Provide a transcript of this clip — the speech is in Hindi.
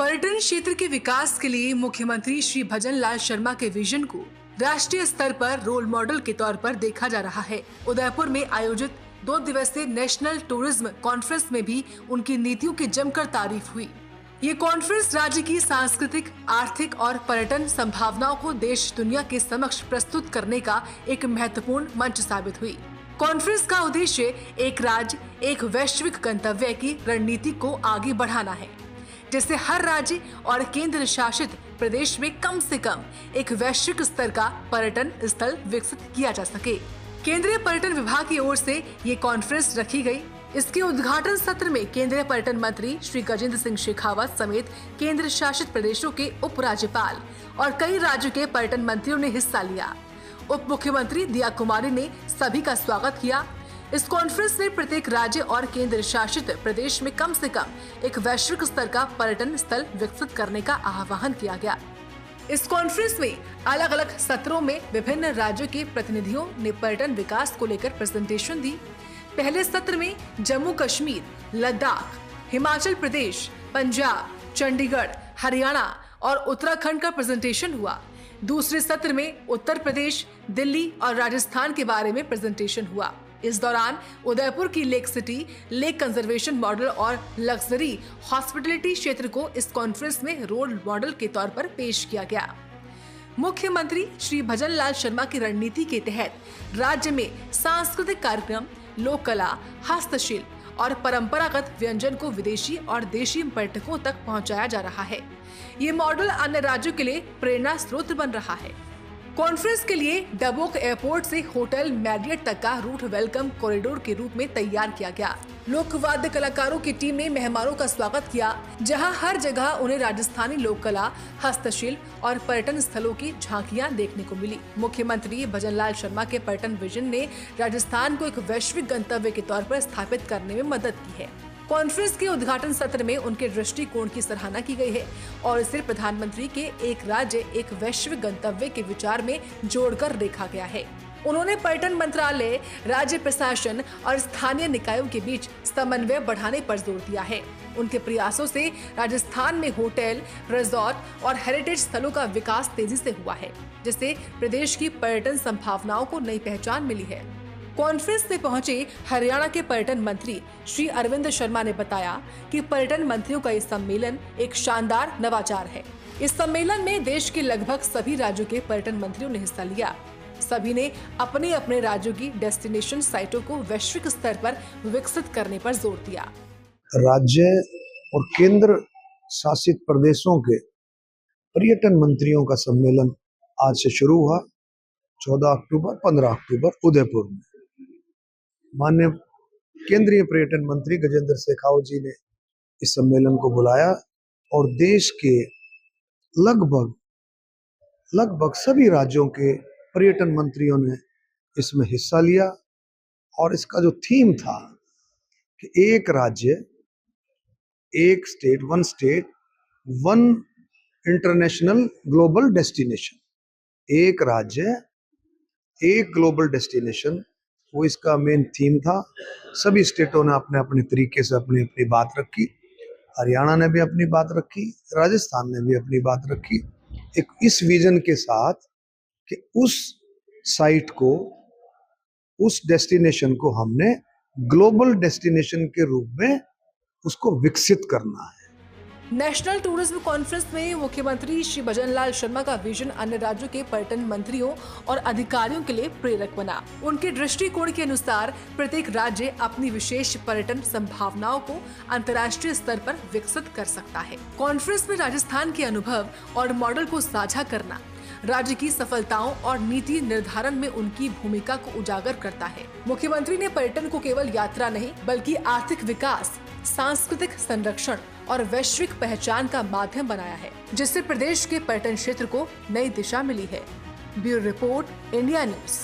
पर्यटन क्षेत्र के विकास के लिए मुख्यमंत्री श्री भजन लाल शर्मा के विजन को राष्ट्रीय स्तर पर रोल मॉडल के तौर पर देखा जा रहा है। उदयपुर में आयोजित 2 दिवसीय नेशनल टूरिज्म कॉन्फ्रेंस में भी उनकी नीतियों की जमकर तारीफ हुई। ये कॉन्फ्रेंस राज्य की सांस्कृतिक, आर्थिक और पर्यटन संभावनाओं को देश दुनिया के समक्ष प्रस्तुत करने का एक महत्वपूर्ण मंच साबित हुई। कॉन्फ्रेंस का उद्देश्य एक राज्य, एक वैश्विक गंतव्य की रणनीति को आगे बढ़ाना है, जिससे हर राज्य और केंद्र शासित प्रदेश में कम से कम एक वैश्विक स्तर का पर्यटन स्थल विकसित किया जा सके। केंद्रीय पर्यटन विभाग की ओर से ये कॉन्फ्रेंस रखी गई। इसके उद्घाटन सत्र में केंद्रीय पर्यटन मंत्री श्री गजेंद्र सिंह शेखावत समेत केंद्र शासित प्रदेशों के उप राज्यपाल और कई राज्यों के पर्यटन मंत्रियों ने हिस्सा लिया। उप मुख्यमंत्री दिया कुमारी ने सभी का स्वागत किया। इस कॉन्फ्रेंस में प्रत्येक राज्य और केंद्र शासित प्रदेश में कम से कम एक वैश्विक स्तर का पर्यटन स्थल विकसित करने का आह्वान किया गया। इस कॉन्फ्रेंस में अलग अलग सत्रों में विभिन्न राज्यों के प्रतिनिधियों ने पर्यटन विकास को लेकर प्रेजेंटेशन दी। पहले सत्र में जम्मू कश्मीर, लद्दाख, हिमाचल प्रदेश, पंजाब, चंडीगढ़, हरियाणा और उत्तराखंड का प्रेजेंटेशन हुआ। दूसरे सत्र में उत्तर प्रदेश, दिल्ली और राजस्थान के बारे में प्रेजेंटेशन हुआ। इस दौरान उदयपुर की lake city, lake conservation model और लग्जरी हॉस्पिटैलिटी क्षेत्र को इस कॉन्फ्रेंस में रोल मॉडल के तौर पर पेश किया गया। मुख्यमंत्री श्री भजन लाल शर्मा की रणनीति के तहत राज्य में सांस्कृतिक कार्यक्रम, लोक कला, हस्तशिल्प और परंपरागत व्यंजन को विदेशी और देशी पर्यटकों तक पहुंचाया जा रहा है। ये मॉडल अन्य राज्यों के लिए प्रेरणा स्रोत बन रहा है। कॉन्फ्रेंस के लिए डबोक एयरपोर्ट से होटल मैरियट तक का रूट वेलकम कॉरिडोर के रूप में तैयार किया गया। लोक वाद्य कलाकारों की टीम ने मेहमानों का स्वागत किया, जहां हर जगह उन्हें राजस्थानी लोक कला, हस्तशिल्प और पर्यटन स्थलों की झांकियां देखने को मिली। मुख्यमंत्री भजन लाल शर्मा के पर्यटन विजन ने राजस्थान को एक वैश्विक गंतव्य के तौर पर स्थापित करने में मदद की है। कॉन्फ्रेंस के उद्घाटन सत्र में उनके दृष्टिकोण की सराहना की गई है और इसे प्रधानमंत्री के एक राज्य, एक वैश्विक गंतव्य के विचार में जोड़कर देखा गया है। उन्होंने पर्यटन मंत्रालय, राज्य प्रशासन और स्थानीय निकायों के बीच समन्वय बढ़ाने पर जोर दिया है। उनके प्रयासों से राजस्थान में होटल, रिजॉर्ट और हेरिटेज स्थलों का विकास तेजी से हुआ है, जिससे प्रदेश की पर्यटन संभावनाओं को नई पहचान मिली है। कॉन्फ्रेंस में पहुंचे हरियाणा के पर्यटन मंत्री श्री अरविंद शर्मा ने बताया कि पर्यटन मंत्रियों का इस सम्मेलन एक शानदार नवाचार है। इस सम्मेलन में देश के लगभग सभी राज्यों के पर्यटन मंत्रियों ने हिस्सा लिया। सभी ने अपने अपने राज्यों की डेस्टिनेशन साइटों को वैश्विक स्तर पर विकसित करने पर जोर दिया। राज्य और केंद्र शासित प्रदेशों के पर्यटन मंत्रियों का सम्मेलन आज से शुरू हुआ। 14 अक्टूबर, 15 अक्टूबर उदयपुर में माननीय केंद्रीय पर्यटन मंत्री गजेंद्र शेखावत जी ने इस सम्मेलन को बुलाया और देश के लगभग सभी राज्यों के पर्यटन मंत्रियों ने इसमें हिस्सा लिया। और इसका जो थीम था कि एक राज्य, एक state, one state, one international global destination, एक राज्य, एक ग्लोबल डेस्टिनेशन, वो इसका मेन थीम था। सभी स्टेटों ने अपने अपने तरीके से अपनी अपनी बात रखी। हरियाणा ने भी अपनी बात रखी, राजस्थान ने भी अपनी बात रखी, एक इस विजन के साथ कि उस साइट को, उस डेस्टिनेशन को हमने ग्लोबल डेस्टिनेशन के रूप में उसको विकसित करना है। नेशनल टूरिज्म कॉन्फ्रेंस में मुख्यमंत्री श्री भजन लाल शर्मा का विजन अन्य राज्यों के पर्यटन मंत्रियों और अधिकारियों के लिए प्रेरक बना। उनके दृष्टिकोण के अनुसार प्रत्येक राज्य अपनी विशेष पर्यटन संभावनाओं को अंतर्राष्ट्रीय स्तर पर विकसित कर सकता है। कॉन्फ्रेंस में राजस्थान के अनुभव और मॉडल को साझा करना राज्य की सफलताओं और नीति निर्धारण में उनकी भूमिका को उजागर करता है। मुख्यमंत्री ने पर्यटन को केवल यात्रा नहीं, बल्कि आर्थिक विकास, सांस्कृतिक संरक्षण और वैश्विक पहचान का माध्यम बनाया है, जिससे प्रदेश के पर्यटन क्षेत्र को नई दिशा मिली है। Bureau report, India news.